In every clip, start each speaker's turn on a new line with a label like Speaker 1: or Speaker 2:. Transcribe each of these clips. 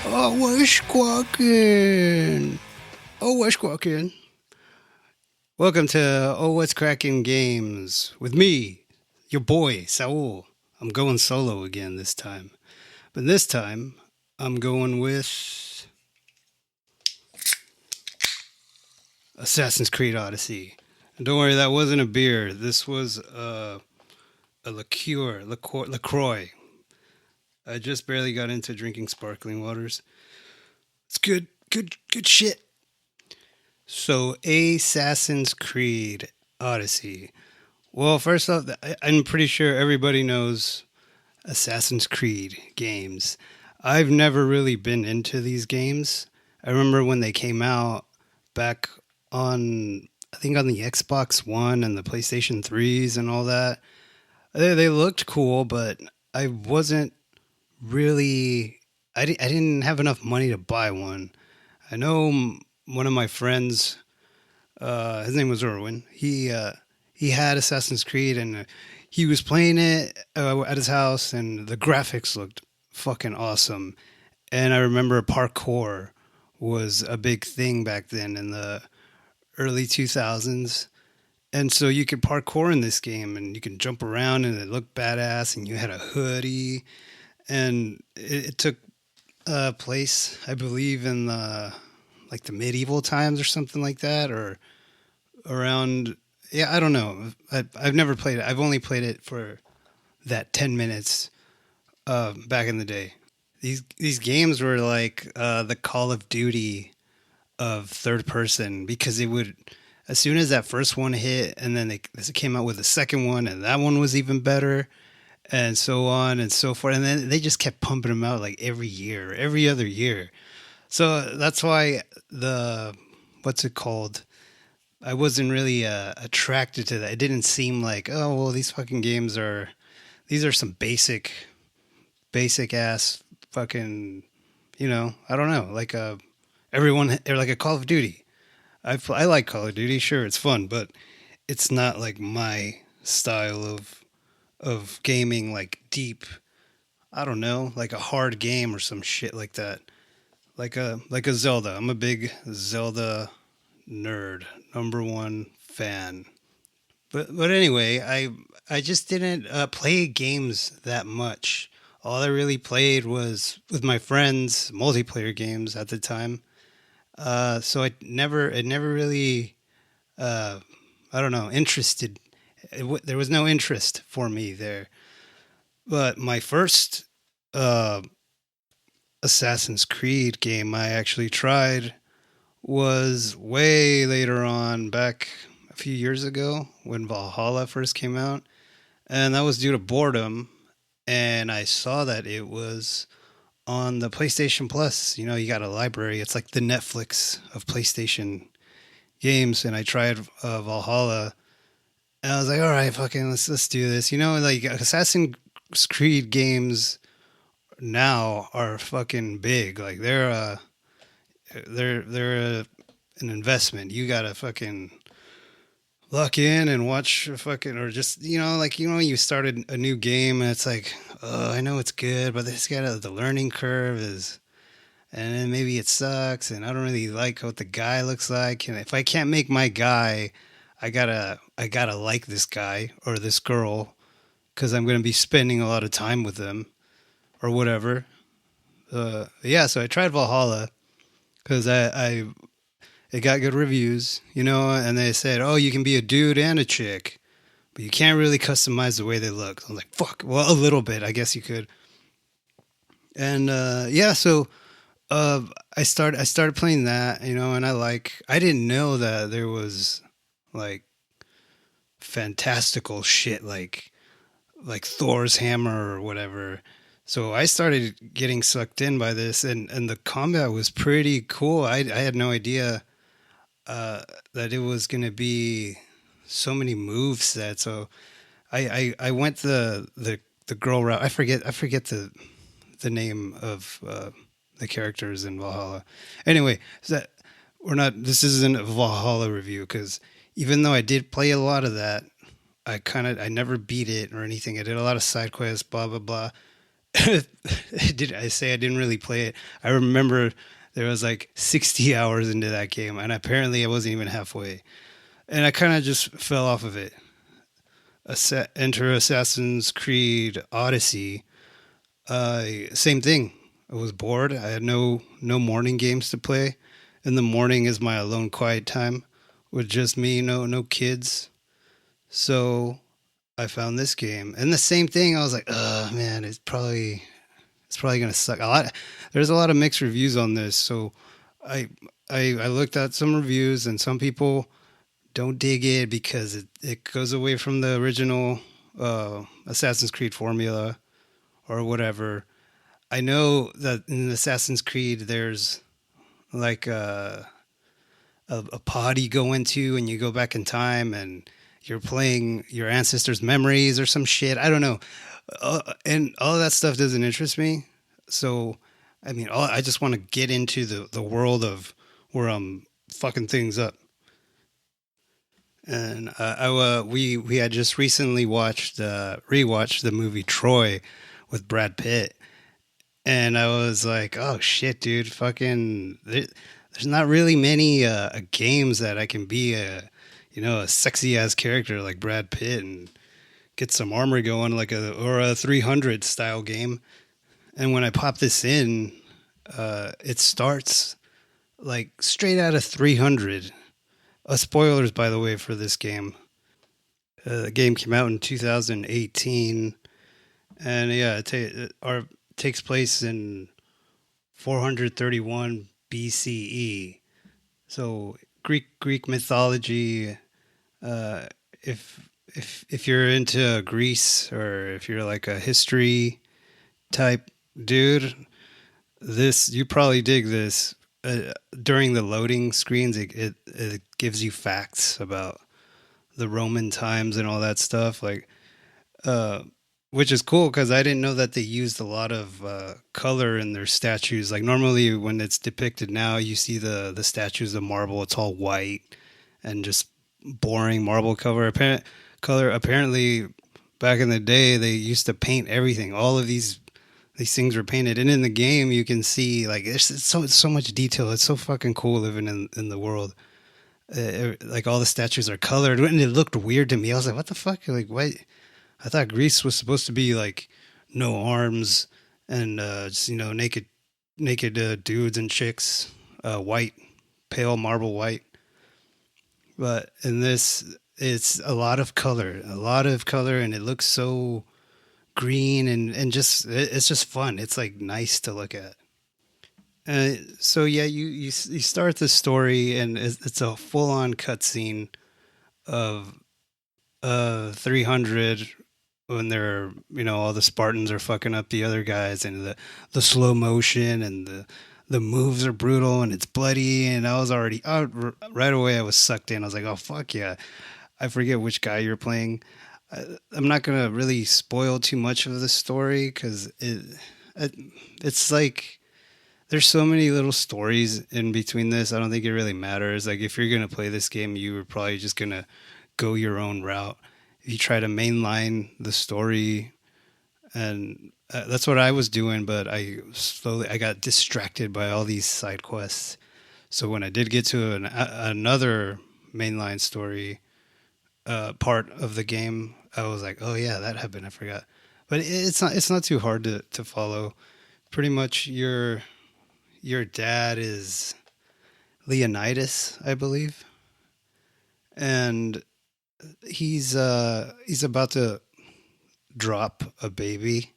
Speaker 1: Oh, we're squawking. Oh, we're squawking. Welcome to Oh, What's Cracking Games with me, your boy, Saul. I'm going solo again this time. But this time, I'm going with Assassin's Creed Odyssey. And don't worry, that wasn't a beer. This was a LaCroix. I just barely got into drinking sparkling waters. It's good shit. So, Assassin's Creed Odyssey. Well, first off, I'm pretty sure everybody knows Assassin's Creed games. I've never really been into these games. I remember when they came out back on, I think on the Xbox One and the PlayStation 3s and all that. They looked cool, but I wasn't really, I didn't have enough money to buy one. I know one of my friends, his name was Irwin. He had Assassin's Creed and he was playing it at his house, and the graphics looked fucking awesome. And I remember parkour was a big thing back then in the early 2000s. And so you could parkour in this game and you can jump around and it looked badass, and you had a hoodie, and it took place, I believe, in the medieval times or something like that, or around. Yeah, I don't know. I've never played it. I've only played it for that 10 minutes back in the day. These games were like the Call of Duty of third person, because it would, as soon as that first one hit, and then they came out with a second one, and that one was even better, and so on and so forth. And then they just kept pumping them out like every year, every other year. So that's why the what's it called? I wasn't really attracted to that. It didn't seem like, oh well, these are some basic ass fucking, I don't know, like everyone, or like a Call of Duty. I like Call of Duty, sure, it's fun, but it's not like my style of gaming, like deep. I don't know, like a hard game or some shit like that. Like a Zelda. I'm a big Zelda nerd, number one fan. But anyway, I just didn't play games that much. All I really played was with my friends, multiplayer games at the time. So it never really, uh, I don't know, interested. There was no interest for me there. But my first uh, Assassin's Creed game I actually tried was way later on, back a few years ago when Valhalla first came out. And that was due to boredom. And I saw that it was on the PlayStation Plus. You know, you got a library. It's like the Netflix of PlayStation games. And I tried Valhalla. And I was like, all right, fucking, let's do this. You know, like Assassin's Creed games now are fucking big. Like they're an investment. You gotta fucking lock in and watch a fucking, or just, like, you started a new game and it's like, oh, I know it's good, but this got the learning curve is, and then maybe it sucks, and I don't really like what the guy looks like, and if I can't make my guy, I gotta like this guy or this girl, because I'm gonna be spending a lot of time with them or whatever. Yeah, so I tried Valhalla because I it got good reviews, and they said, oh, you can be a dude and a chick, but you can't really customize the way they look. I'm like, fuck. Well, a little bit, I guess you could. And yeah, so uh, I started playing that, and I didn't know that there was like fantastical shit like Thor's hammer or whatever. So I started getting sucked in by this, and the combat was pretty cool. I had no idea uh, that it was going to be so many move sets. So I went the girl route. I forget the name of the characters in Valhalla. Anyway, so that we're not. This isn't a Valhalla review, because even though I did play a lot of that, I never beat it or anything. I did a lot of side quests, blah blah blah, Did I say I didn't really play it? I remember there was like 60 hours into that game, and apparently I wasn't even halfway. And I kind of just fell off of it. Enter Assassin's Creed Odyssey. Same thing. I was bored. I had no morning games to play. In the morning is my alone quiet time with just me, no kids. So I found this game, and the same thing. I was like, oh man, it's probably gonna suck. There's a lot of mixed reviews on this, so I I looked at some reviews, and some people don't dig it because it goes away from the original Assassin's Creed formula or whatever. I know that in Assassin's Creed there's like a pod you go into and you go back in time and you're playing your ancestors' memories or some shit. I don't know. And all of that stuff doesn't interest me. So, I mean, I just want to get into the world of where I'm fucking things up. And we had just recently rewatched the movie Troy with Brad Pitt, and I was like, oh shit, dude, there's not really many games that I can be a sexy ass character like Brad Pitt and get some armor going like a 300 style game. And when I pop this in, it starts like straight out of 300. Spoilers, by the way, for this game. The game came out in 2018, and yeah, it takes place in 431 BCE. So Greek mythology. Uh, if you're into Greece or if you're like a history type dude, this you probably dig this. During the loading screens, it gives you facts about the Roman times and all that stuff. Like uh, which is cool because I didn't know that they used a lot of color in their statues. Like normally, when it's depicted now, you see the statues of marble; it's all white and just boring marble color. Apparently, back in the day, they used to paint everything. All of these things were painted, and in the game, you can see like it's so much detail. It's so fucking cool living in the world. Like all the statues are colored, and it looked weird to me. I was like, "What the fuck?" Like, what? I thought Greece was supposed to be like no arms and just naked dudes and chicks, white, pale marble white. But in this, it's a lot of color, and it looks so green and it's just fun. It's like nice to look at. So yeah, you start the story, and it's a full on cutscene of 300 when they're all the Spartans are fucking up the other guys, and the slow motion and the moves are brutal and it's bloody, and I was already right away I was sucked in. I was like, oh fuck yeah. I forget which guy you're playing. I'm not gonna really spoil too much of the story because it it's like there's so many little stories in between this. I don't think it really matters. Like if you're gonna play this game, you were probably just gonna go your own route. If you try to mainline the story, and that's what I was doing, but I got distracted by all these side quests. So when I did get to another mainline story part of the game, I was like, oh yeah, that happened. I forgot. But it's not too hard to follow. Pretty much your dad is Leonidas, I believe, and he's about to drop a baby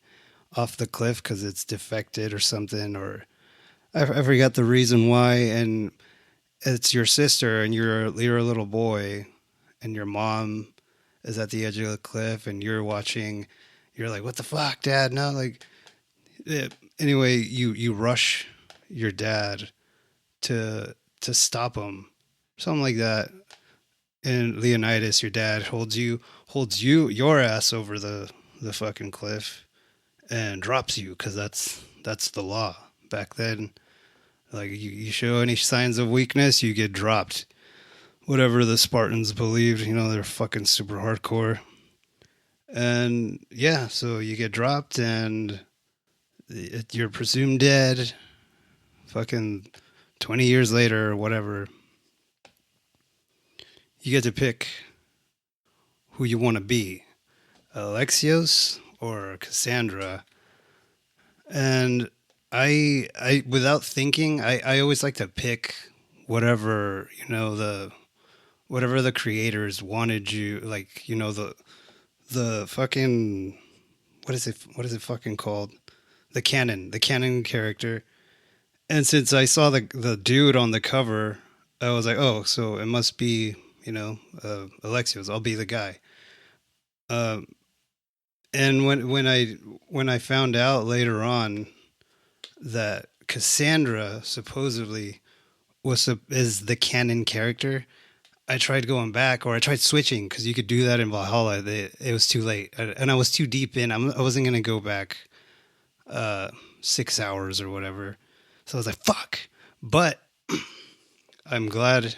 Speaker 1: off the cliff because it's defected or something, or I forgot the reason why. And it's your sister, and you're a little boy, and your mom is at the edge of the cliff, and you're watching. You're like, what the fuck, Dad? No, like. Anyway, you rush your dad to stop him, something like that. And Leonidas, your dad, holds you your ass over the fucking cliff and drops you because that's the law back then. Like you show any signs of weakness, you get dropped. Whatever the Spartans believed, they're fucking super hardcore. And yeah, so you get dropped, and you're presumed dead. Fucking 20 years later or whatever, you get to pick who you want to be, Alexios or Cassandra. And I without thinking, I always like to pick whatever, whatever the creators wanted you, like, the fucking, what is it fucking called? The canon character. And since I saw the dude on the cover, I was like, oh, so it must be, Alexios. I'll be the guy. Uh, and when I found out later on that Cassandra supposedly is the canon character, I tried going back, or I tried switching, because you could do that in Valhalla. It was too late, and I was too deep in. I wasn't gonna go back 6 hours or whatever. So I was like, fuck. But I'm glad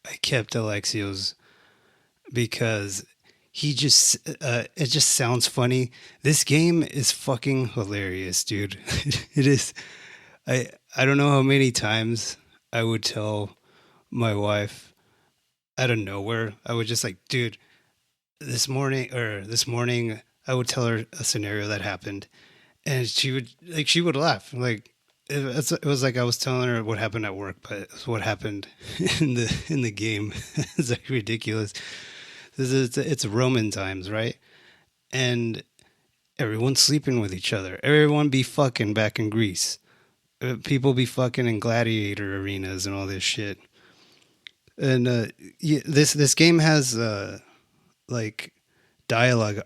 Speaker 1: I kept Alexios, because it just sounds funny. This game is fucking hilarious, dude. It is. I don't know how many times I would tell my wife out of nowhere. I would just like, dude, this morning I would tell her a scenario that happened, and she would laugh. Like it was like I was telling her what happened at work, but it's what happened in the game. It's like ridiculous. It's Roman times, right? And everyone's sleeping with each other. Everyone be fucking back in Greece. People be fucking in gladiator arenas and all this shit. And yeah, this game has like dialogue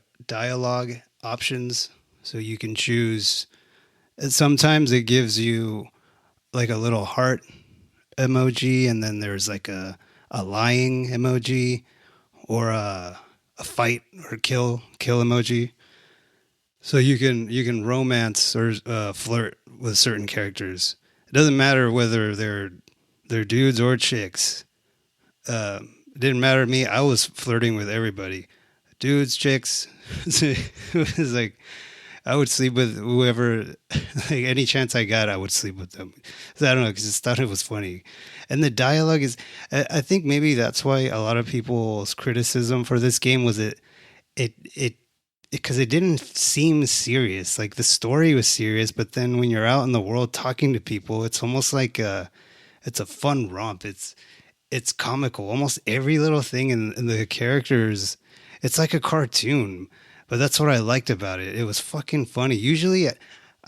Speaker 1: options, so you can choose. And sometimes it gives you like a little heart emoji, and then there's like a lying emoji, or a fight or kill emoji. So you can romance or flirt with certain characters. It doesn't matter whether they're dudes or chicks. It didn't matter to me. I was flirting with everybody, dudes, chicks. It was like I would sleep with whoever, like any chance I got, I would sleep with them. So I don't know, because I just thought it was funny, and the dialogue is. I think maybe that's why a lot of people's criticism for this game was it because it didn't seem serious. Like the story was serious, but then when you're out in the world talking to people, it's almost like it's a fun romp. It's comical. Almost every little thing in the characters, it's like a cartoon. But that's what I liked about it. It was fucking funny. Usually, I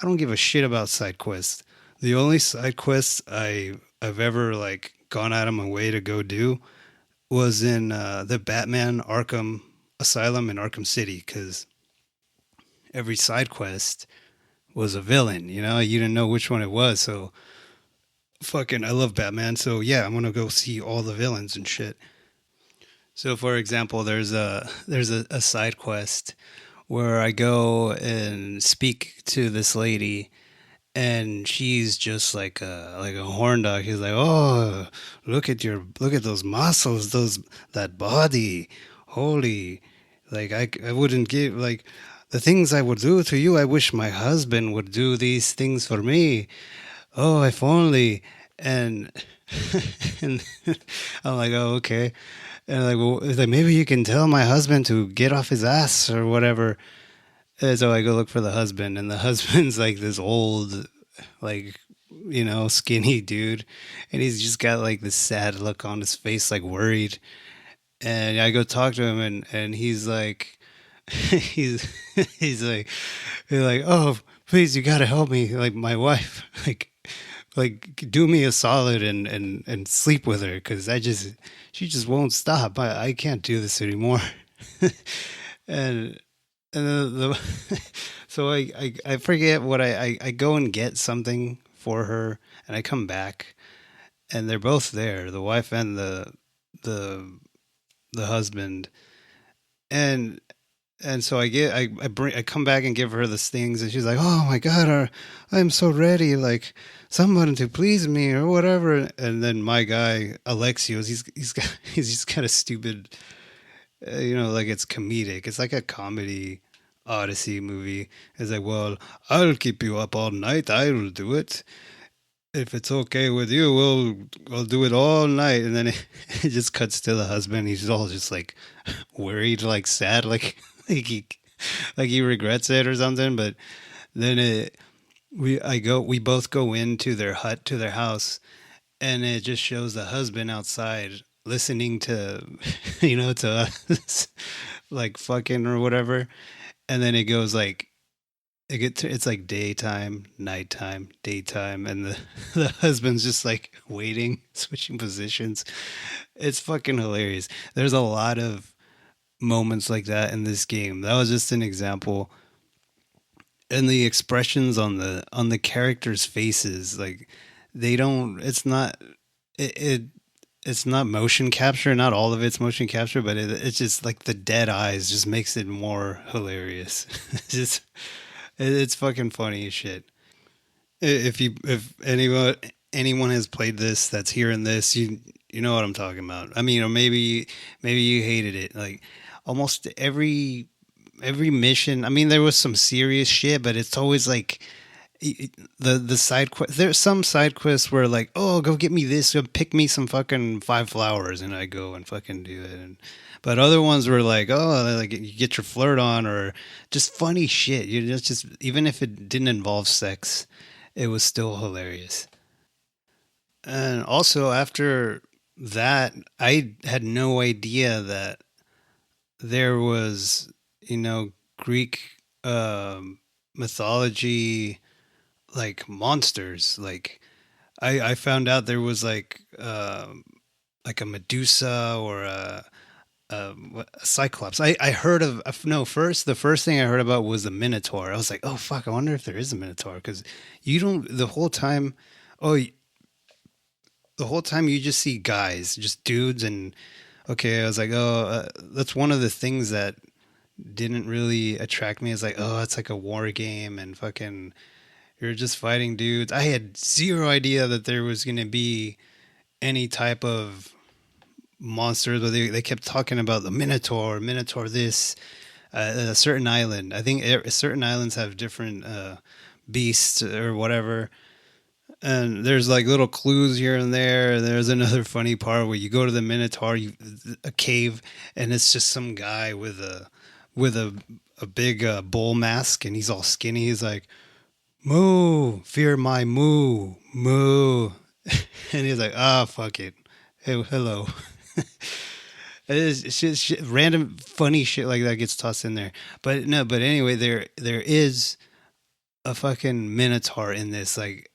Speaker 1: don't give a shit about side quests. The only side quests I've ever like gone out of my way to go do was in the Batman Arkham Asylum in Arkham City, because every side quest was a villain. You didn't know which one it was. So fucking, I love Batman. So yeah, I'm gonna go see all the villains and shit. So for example, there's a side quest where I go and speak to this lady, and she's just like a horn dog. He's like, "Oh, look at those muscles, that body, holy!" Like I wouldn't give like the things I would do to you. I wish my husband would do these things for me. Oh, if only. And and I'm like, oh, okay. And like, well, it's like maybe you can tell my husband to get off his ass or whatever. And so I go look for the husband, and the husband's like this old, like, skinny dude, and he's just got like this sad look on his face, like worried. And I go talk to him, and he's like, he's he's like, oh, please, you gotta help me, like my wife, like do me a solid and sleep with her, because she just won't stop. I can't do this anymore. and and so I forget what I go and get something for her, and I come back, and they're both there, the wife and the the husband. And and so I come back and give her the things, and she's like, "Oh my God, I'm so ready, like someone to please me or whatever." And then my guy Alexios, he's just kind of stupid, like it's comedic. It's like a comedy Odyssey movie. It's like, well, I'll keep you up all night. I'll do it. If it's okay with you, we'll do it all night. And then it just cuts to the husband. He's all just like worried, like sad, like like he regrets it or something. But then we both go into their hut, to their house, and it just shows the husband outside listening to to us like fucking or whatever. And then it goes like it's like daytime, nighttime, daytime, and the the husband's just like waiting, switching positions. It's fucking hilarious. There's a lot of moments like that in this game. That was just an example. And the expressions on the characters' faces, like they don't. It it's not motion capture. Not all of it's motion capture, but it's just like the dead eyes just makes it more hilarious. It's just it's fucking funny as shit. If anyone has played this that's hearing this, you know what I'm talking about. I mean, or maybe you hated it. Like almost every mission. I mean, there was some serious shit, but it's always like the side quest. There's some side quests where like, oh, go get me this, go pick me some fucking 5 flowers, and I go and fucking do it. But other ones were like, oh, like you get your flirt on, or just funny shit. You just even if it didn't involve sex, it was still hilarious. And also after that, I had no idea that there was, Greek mythology like monsters. Like I found out there was like a Medusa or a Cyclops. I heard of no first. The first thing I heard about was the Minotaur. I was like, oh fuck, I wonder if there is a Minotaur because you don't the whole time. Oh, the whole time you just see guys, just dudes, and okay, I was like, oh, that's one of the things that didn't really attract me. It's like, oh, it's like a war game and fucking you're just fighting dudes. I had zero idea that there was going to be any type of monsters, but they kept talking about the Minotaur, Minotaur this, a certain island. I think certain islands have different beasts or whatever. And there's like little clues here and there. There's another funny part where you go to the Minotaur, a cave, and it's just some guy with a big bull mask, and he's all skinny. He's like, "Moo, fear my moo, moo," and he's like, "Ah, oh, fuck it, hey, hello." It's just random funny shit like that gets tossed in there. But no, but anyway, there is a fucking minotaur in this, like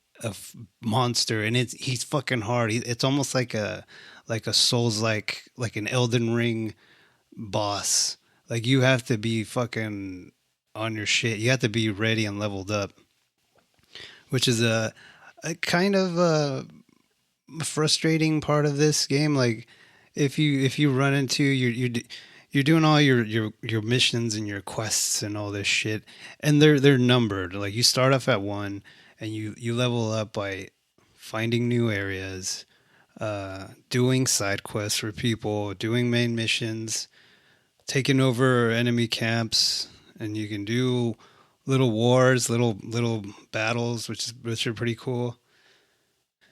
Speaker 1: monster, and he's fucking hard. It's almost like a Souls like an Elden Ring boss. Like you have to be fucking on your shit. You have to be ready and leveled up, which is a kind of a frustrating part of this game. Like if you run into you're doing all your missions and your quests and all this shit, and they're numbered. Like you start off at one, and you level up by finding new areas, doing side quests for people, doing main missions, taking over enemy camps, and you can do little wars, little battles, which are pretty cool.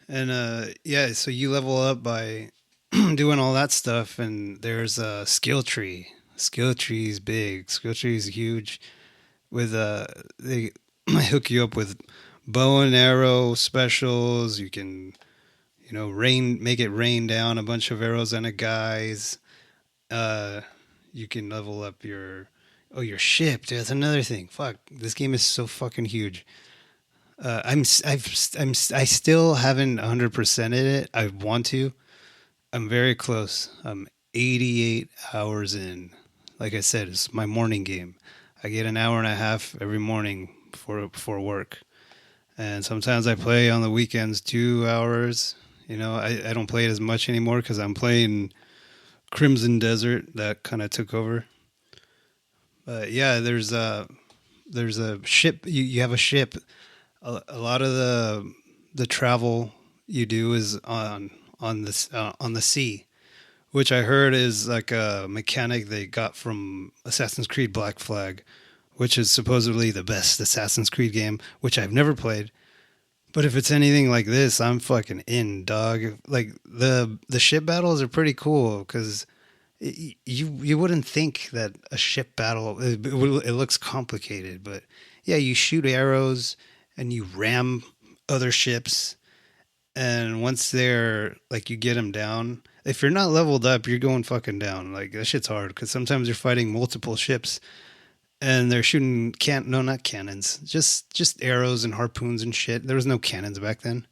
Speaker 1: And yeah, so you level up by doing all that stuff, and there's a skill tree. Skill tree is big. Skill tree is huge. With they hook you up with bow and arrow specials. You can make it rain down a bunch of arrows on a guy's. Uh, you can level up your ship. That's another thing. Fuck, this game is so fucking huge. I still haven't 100%ed it. I want to. I'm very close. I'm 88 hours in. Like I said, it's my morning game. I get an hour and a half every morning before work, and sometimes I play on the weekends 2 hours. I don't play it as much anymore because I'm playing Crimson Desert. That kind of took over. But yeah, there's a ship. You have a ship. A lot of the travel you do is on the sea, which I heard is like a mechanic they got from Assassin's Creed Black Flag, which is supposedly the best Assassin's Creed game, which I've never played. But if it's anything like this, I'm fucking in, dog. Like the ship battles are pretty cool because you wouldn't think that a ship battle it looks complicated, but yeah, you shoot arrows and you ram other ships, and once they're like you get them down. If you're not leveled up, you're going fucking down. Like that shit's hard because sometimes you're fighting multiple ships and they're shooting not cannons, just arrows and harpoons and shit. There was no cannons back then.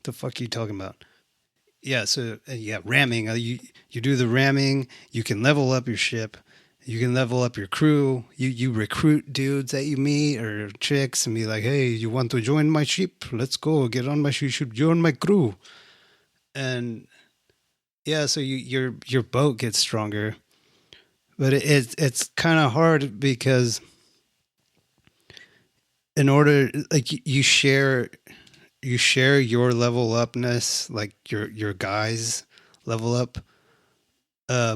Speaker 1: The fuck are you talking about? Yeah, so yeah, ramming. You do the ramming. You can level up your ship. You can level up your crew. You recruit dudes that you meet or chicks and be like, hey, you want to join my ship? Let's go. Get on my ship. You should join my crew. And yeah, so your boat gets stronger, but it's kind of hard because in order like you share your level upness, like your guys level up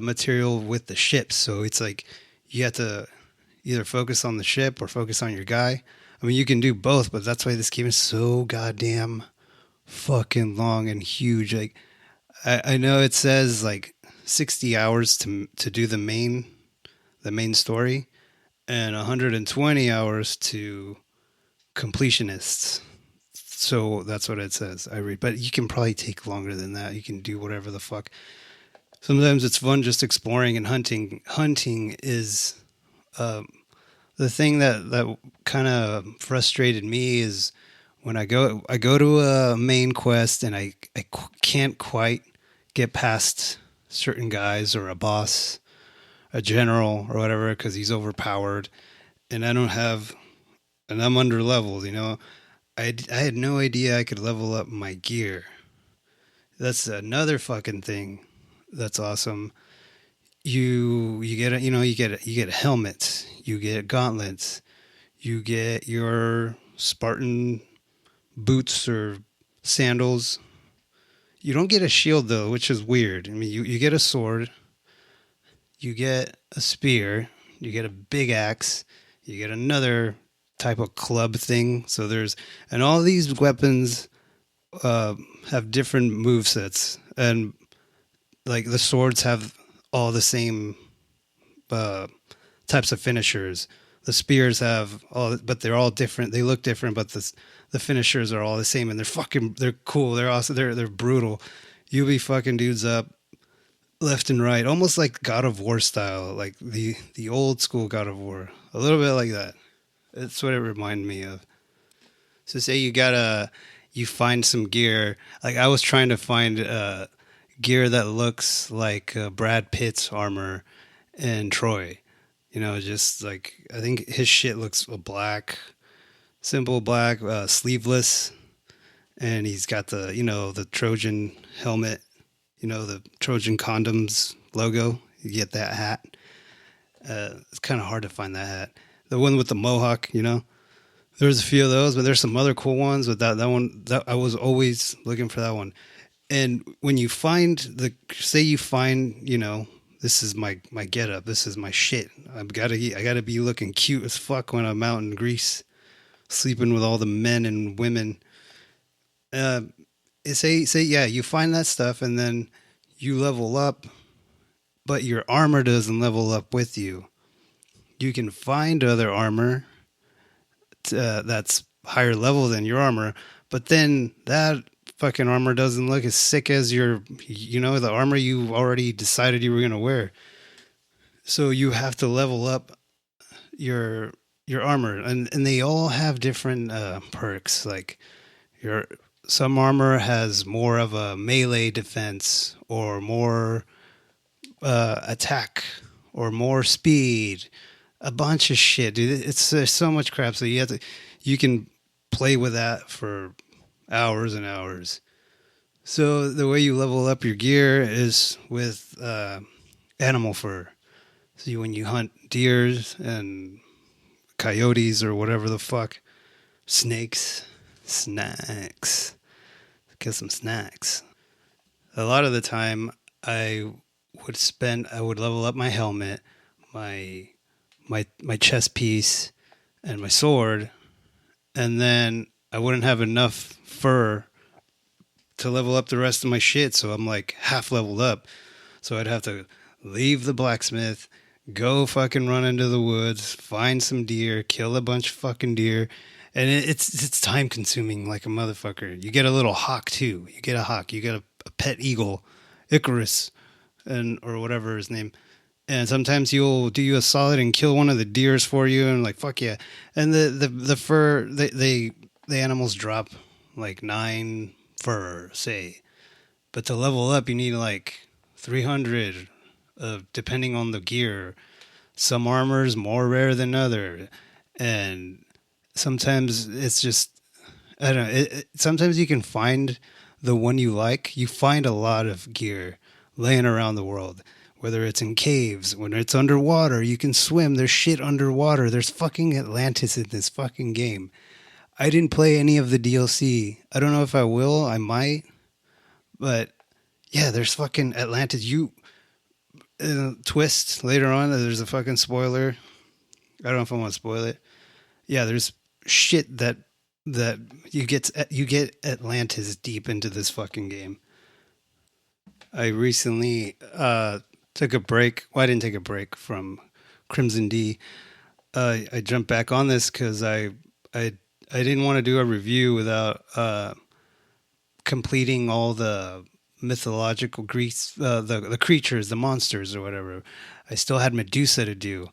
Speaker 1: material with the ship. So it's like you have to either focus on the ship or focus on your guy. I mean, you can do both, but that's why this game is so goddamn fucking long and huge. Like I know it says like 60 hours to do the main story and 120 hours to completionists. So that's what it says. I read, but you can probably take longer than that. You can do whatever the fuck. Sometimes it's fun just exploring and hunting. Hunting is um, the thing that kind of frustrated me is when I go to a main quest and can't quite get past certain guys or a boss, a general or whatever because he's overpowered, and I don't have and I'm under leveled. You know, I had no idea I could level up my gear. That's another fucking thing that's awesome. You get a, you get helmets, you get gauntlets, you get your Spartan boots or sandals. You don't get a shield though, which is weird. I mean, you get a sword, you get a spear, you get a big axe, you get another type of club thing. So there's and all these weapons uh, have different move sets, and like the swords have all the same uh, types of finishers. The spears have all, but they're all different. They look different, but the finishers are all the same, and they're cool. They're also they're brutal. You be fucking dudes up left and right, almost like God of War style, like the old school God of War, a little bit like that. That's what it reminded me of. So say you find some gear. Like I was trying to find gear that looks like Brad Pitt's armor in Troy. You know, just like I think his shit looks black, simple black, sleeveless, and he's got the the Trojan helmet, the Trojan condoms logo. You get that hat. It's kind of hard to find that hat. The one with the mohawk, There's a few of those, but there's some other cool ones. But that one, that I was always looking for that one. And when you find say you find, this is my get up, this is my shit. I gotta be looking cute as fuck when I'm out in Greece, sleeping with all the men and women. Uh, say yeah, you find that stuff and then you level up, but your armor doesn't level up with you. You can find other armor that's higher level than your armor, but then that fucking armor doesn't look as sick as the armor you already decided you were going to wear. So you have to level up your armor, and they all have different perks. Like your some armor has more of a melee defense or more attack or more speed, a bunch of shit, dude. It's there's so much crap. So you can play with that for hours and hours. So the way you level up your gear is with animal fur. So when you hunt deers and coyotes or whatever the fuck, snacks, get some snacks. A lot of the time, I would level up my helmet, my my chest piece and my sword, and then I wouldn't have enough fur to level up the rest of my shit. So I'm like half leveled up. So I'd have to leave the blacksmith, go fucking run into the woods, find some deer, kill a bunch of fucking deer, and it's time consuming like a motherfucker. You get a little hawk too. You get a hawk. You get a pet eagle, Icarus, and or whatever his name. And sometimes you'll do you a solid and kill one of the deers for you, and like fuck yeah. And the fur the animals drop like 9 fur say, but to level up you need like 300, depending on the gear. Some armor's more rare than other, and sometimes it's just I don't know. Sometimes you can find the one you like. You find a lot of gear laying around the world, whether it's in caves, when it's underwater, you can swim. There's shit underwater. There's fucking Atlantis in this fucking game. I didn't play any of the DLC. I don't know if I will. I might, but yeah, there's fucking Atlantis. You twist later on. There's a fucking spoiler. I don't know if I want to spoil it. Yeah, there's shit that you get Atlantis deep into this fucking game. I recently took a break. Well, I didn't take a break from Crimson D. I jumped back on this because I didn't want to do a review without completing all the mythological Greece, the creatures, the monsters, or whatever. I still had Medusa to do,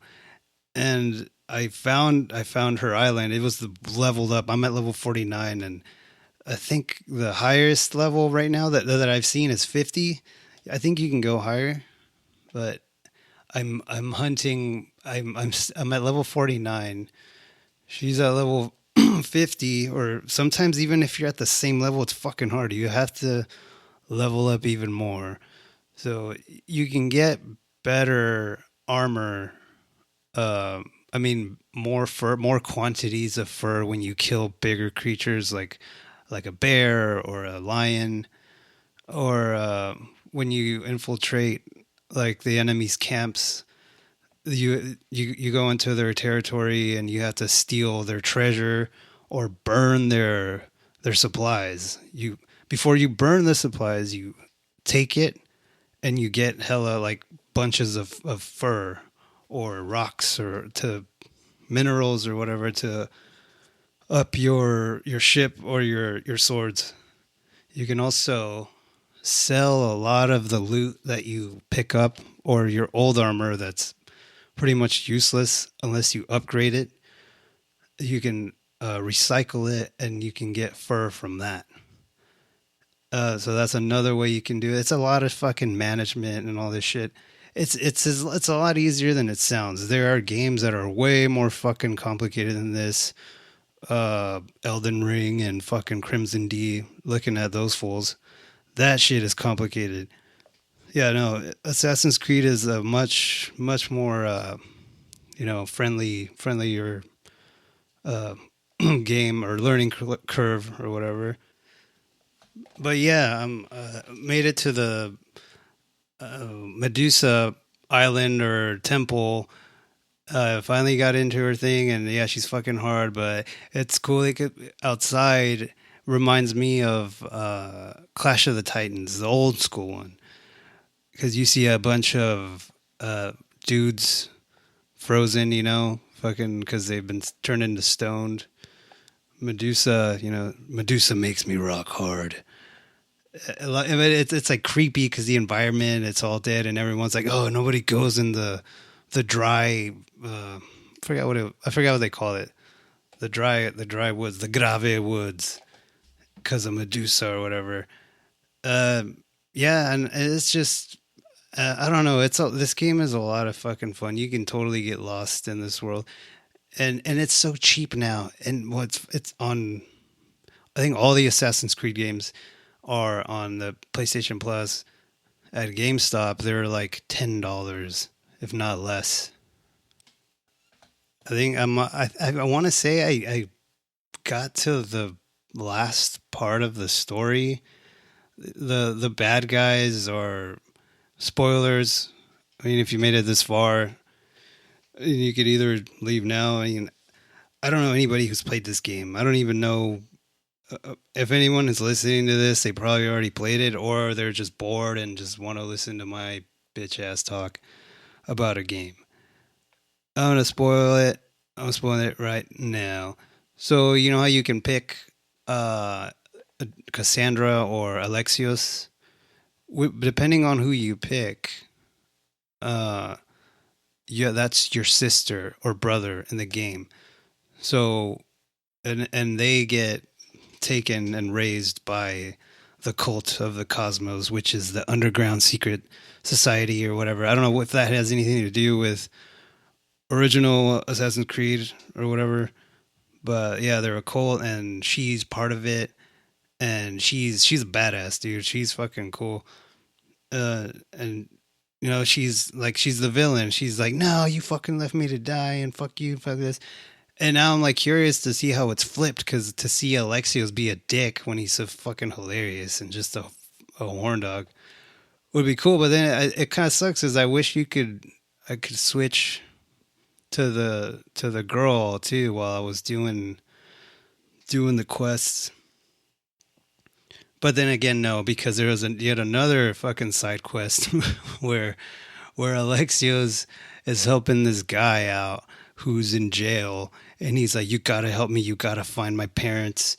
Speaker 1: and I found her island. It was the leveled up. I'm at level 49, and I think the highest level right now that I've seen is 50. I think you can go higher, but I'm hunting. I'm at level 49. She's at level 50, or sometimes even if you're at the same level, it's fucking hard. You have to level up even more. So you can get better armor. I mean, more fur, more quantities of fur when you kill bigger creatures like a bear or a lion, or when you infiltrate like the enemy's camps. You go into their territory and you have to steal their treasure or burn their supplies. You before you burn the supplies, you take it and you get hella like bunches of fur or rocks or to minerals or whatever to up your ship or your swords. You can also sell a lot of the loot that you pick up or your old armor that's pretty much useless unless you upgrade it. You can recycle it and you can get fur from that. So that's another way you can do it. It's a lot of fucking management and all this shit. It's a lot easier than it sounds. There are games that are way more fucking complicated than this. Elden Ring and fucking Crimson D. Looking at those fools, that shit is complicated. Yeah, no, Assassin's Creed is a much more friendlier uh, game or learning curve or whatever. But yeah, I'm made it to the Medusa Island or temple. Finally got into her thing, and yeah, she's fucking hard, but it's cool. Outside reminds me of Clash of the Titans, the old school one, because you see a bunch of dudes frozen, fucking because they've been turned into stoned. Medusa, Medusa makes me rock hard. It's like creepy because the environment, it's all dead, and everyone's like, oh, nobody goes in the dry. I forgot what they call it. The dry woods, the grave woods, because of Medusa or whatever. Uh, yeah, and it's just I don't know. This game is a lot of fucking fun. You can totally get lost in this world, and it's so cheap now. And it's on. I think all the Assassin's Creed games are on the PlayStation Plus. At GameStop, they're like $10, if not less. I think I want to say I got to the last part of the story. The bad guys are spoilers. I mean, if you made it this far, You could either leave now. I mean, I don't know anybody who's played this game. I don't even know if anyone is listening to this. They probably already played it, or they're just bored and just want to listen to my bitch ass talk about a game. I'm gonna spoil it. I'm spoiling it right now. So you know how you can pick uh, Cassandra or Alexios. Depending on who you pick, uh, yeah, that's your sister or brother in the game. So and they get taken and raised by the cult of the cosmos, which is the underground secret society or whatever. I don't know if that has anything to do with original Assassin's Creed or whatever, but yeah, they're a cult and she's part of it, and she's a badass dude. She's fucking cool. And you know, she's the villain. She's like, no, you fucking left me to die, and fuck you, fuck this. And now I'm like curious to see how it's flipped, because to see Alexios be a dick when he's so fucking hilarious and just a horn dog would be cool. But then it kind of sucks, is I wish I could switch to the girl too while I was doing the quests. But then again, no, because there was yet another fucking side quest where Alexios is helping this guy out who's in jail, and he's like, "You gotta help me. You gotta find my parents.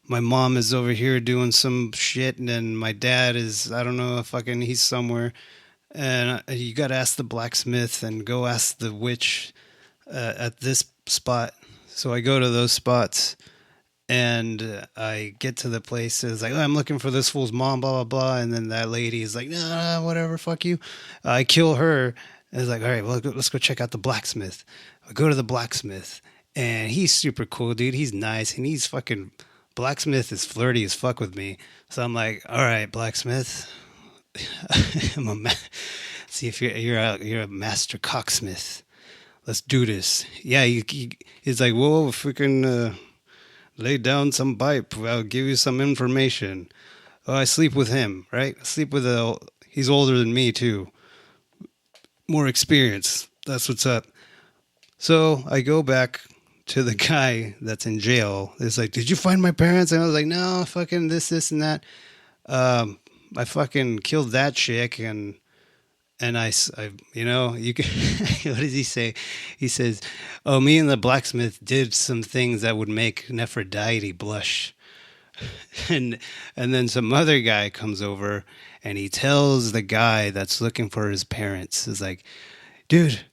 Speaker 1: My mom is over here doing some shit, and then my dad is, I don't know, fucking he's somewhere, and you gotta ask the blacksmith and go ask the witch at this spot." So I go to those spots, and I get to the place. It's like, oh, I'm looking for this fool's mom, blah blah blah, and then that lady is like, nah, whatever, fuck you. I kill her. And it's like, all right, well, let's go check out the blacksmith. I go to the blacksmith, and he's super cool, dude. He's nice, and he's fucking blacksmith is flirty as fuck with me. So I'm like, all right, blacksmith, I'm see if you're a master cocksmith. Let's do this. Yeah, he's like, whoa, freaking. Lay down some pipe. I'll give you some information. Oh, I sleep with him, right? I sleep with a. He's older than me too. More experience. That's what's up. So I go back to the guy that's in jail. It's like, did you find my parents? And I was like, no, fucking this, and that. Um, I fucking killed that chick, and you know, you can, what does he say? He says, "Oh, me and the blacksmith did some things that would make Nephrodite blush." and then some other guy comes over, and he tells the guy that's looking for his parents, is like, "Dude,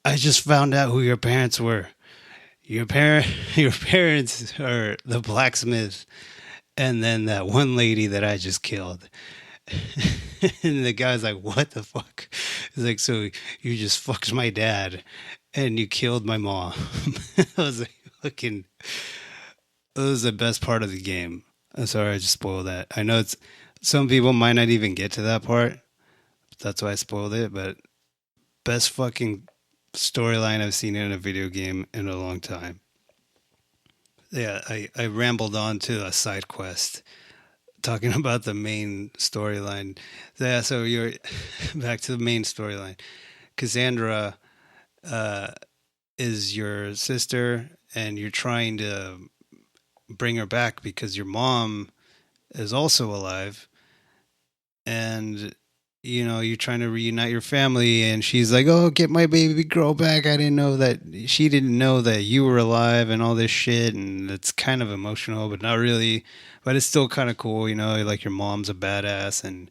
Speaker 1: I just found out who your parents were. Your parent, your parents are the blacksmith, and then that one lady that I just killed." And the guy's like, "What the fuck?" He's like, "So you just fucked my dad and you killed my mom." I was like, fucking, that was the best part of the game. I'm sorry, I just spoiled that. I know it's some people might not even get to that part. That's why I spoiled it. But best fucking storyline I've seen in a video game in a long time. Yeah, I rambled on to a side quest talking about the main storyline. Yeah, so you're back to the main storyline. Cassandra uh, is your sister, and you're trying to bring her back because your mom is also alive, and you know you're trying to reunite your family. And she's like, "Oh, get my baby girl back. I didn't know that she didn't know that you were alive and all this shit." And it's kind of emotional, but not really. But it's still kind of cool, you know. Like your mom's a badass, and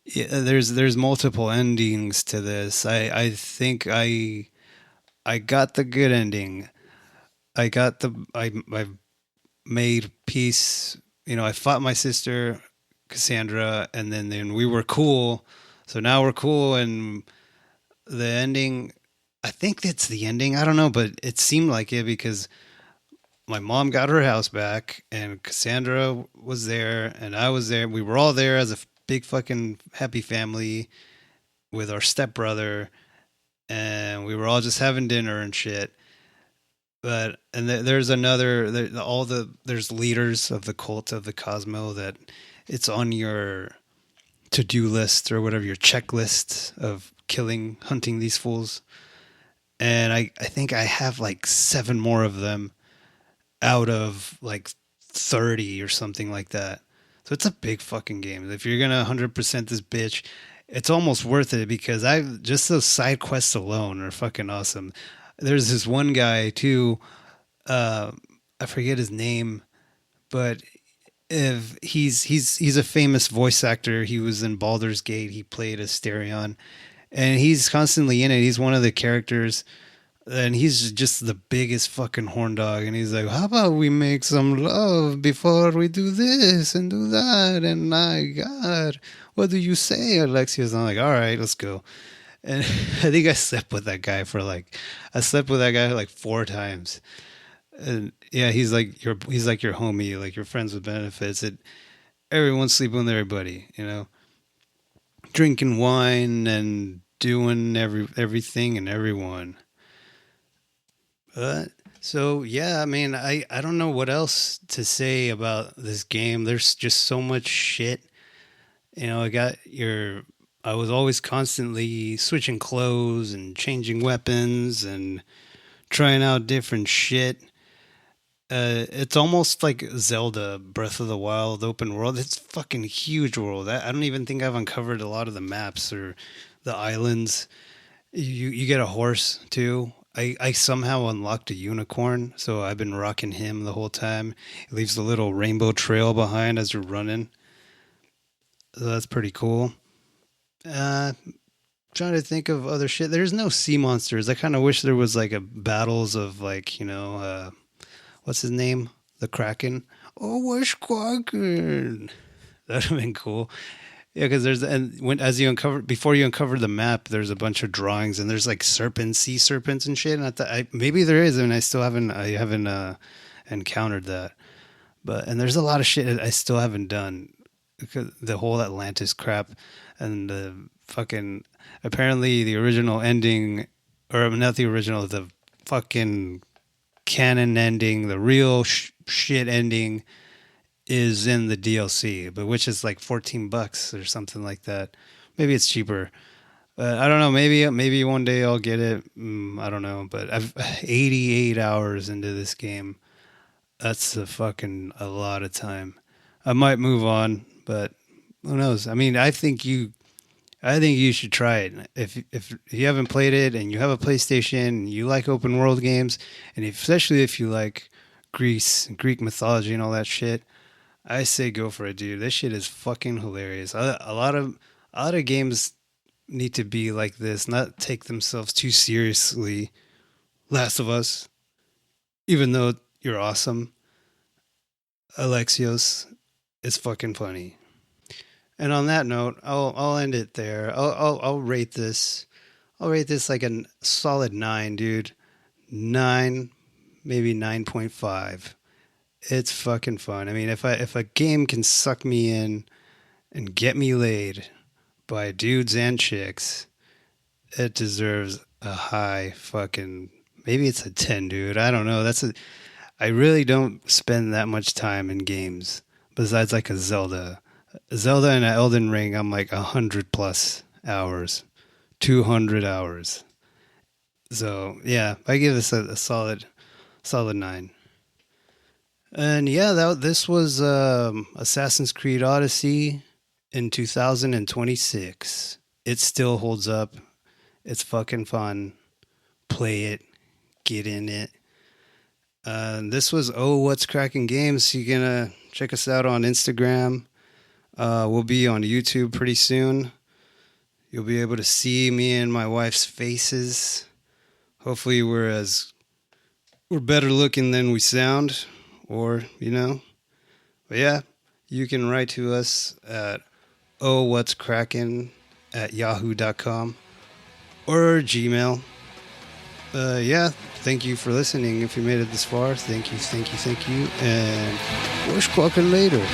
Speaker 1: yeah, there's multiple endings to this. I think I got the good ending. I made peace. You know, I fought my sister Cassandra, and then we were cool. So now we're cool, and the ending. I think that's the ending. I don't know, but it seemed like it because my mom got her house back, and Cassandra was there, and I was there. We were all there as a big fucking happy family with our stepbrother, and we were all just having dinner and shit. But there's another there's leaders of the cult of the Cosmo that it's on your to do list or whatever, your checklist of hunting these fools. and I think I have like 7 more of them out of like 30 or something like that. So it's a big fucking game. If you're gonna 100% this bitch, it's almost worth it because I just those side quests alone are fucking awesome. There's this one guy too. Uh, I forget his name, but if he's a famous voice actor. He was in Baldur's Gate. He played Asterion, and he's constantly in it. He's one of the characters, and he's just the biggest fucking horn dog. And he's like, "How about we make some love before we do this and do that?" And my God, what do you say, Alexius? I'm like, "All right, let's go." And I think I slept with that guy like 4 times. And yeah, he's like your homie, like your friends with benefits. Everyone's sleeping with everybody, drinking wine and doing everything and everyone. So yeah, I mean, I don't know what else to say about this game. There's just so much shit. I was always constantly switching clothes and changing weapons and trying out different shit. It's almost like Zelda Breath of the Wild open world. It's fucking huge world. I don't even think I've uncovered a lot of the maps or the islands. You get a horse too. I somehow unlocked a unicorn, so I've been rocking him the whole time. It leaves a little rainbow trail behind as you're running. So that's pretty cool. Uh, Trying to think of other shit. There's no sea monsters. I kind of wish there was like a battles of like what's his name, the Kraken. Oh, where's Kraken? That'd have been cool. Yeah, because there's and when as you uncover before you uncover the map, there's a bunch of drawings and there's like serpents, sea serpents and shit. And maybe there is, and I haven't encountered that. But and there's a lot of shit that I still haven't done. Because the whole Atlantis crap and the fucking apparently the original ending, or not the original, the fucking canon ending, the real shit ending is in the DLC, but which is like $14 or something like that. Maybe it's cheaper. I don't know. Maybe one day I'll get it. I don't know. But I've 88 hours into this game. That's a lot of time. I might move on, but who knows? I mean, I think you should try it. If you haven't played it and you have a PlayStation and you like open world games, and especially if you like Greek mythology and all that shit, I say go for it, dude. This shit is fucking hilarious. A lot of games need to be like this, not take themselves too seriously. Last of Us, even though you're awesome, Alexios is fucking funny. And on that note, I'll end it there. I'll rate this. I'll rate this like a solid 9, dude. 9, maybe 9.5. It's fucking fun. I mean, if a game can suck me in and get me laid by dudes and chicks, it deserves a high fucking. Maybe it's a 10, dude. I don't know. I really don't spend that much time in games besides like a Zelda and an Elden Ring. I'm like 100+ hours, 200 hours. So yeah, I give this a solid 9. And yeah, this was Assassin's Creed Odyssey in 2026. It still holds up. It's fucking fun. Play it. Get in it. This was What's Cracking Games. You gonna check us out on Instagram. We'll be on YouTube pretty soon. You'll be able to see me and my wife's faces. Hopefully we're better looking than we sound, or. But yeah, you can write to us at ohwhatscrackin@yahoo.com or Gmail. Yeah, thank you for listening. If you made it this far, thank you, and we'll squawking later.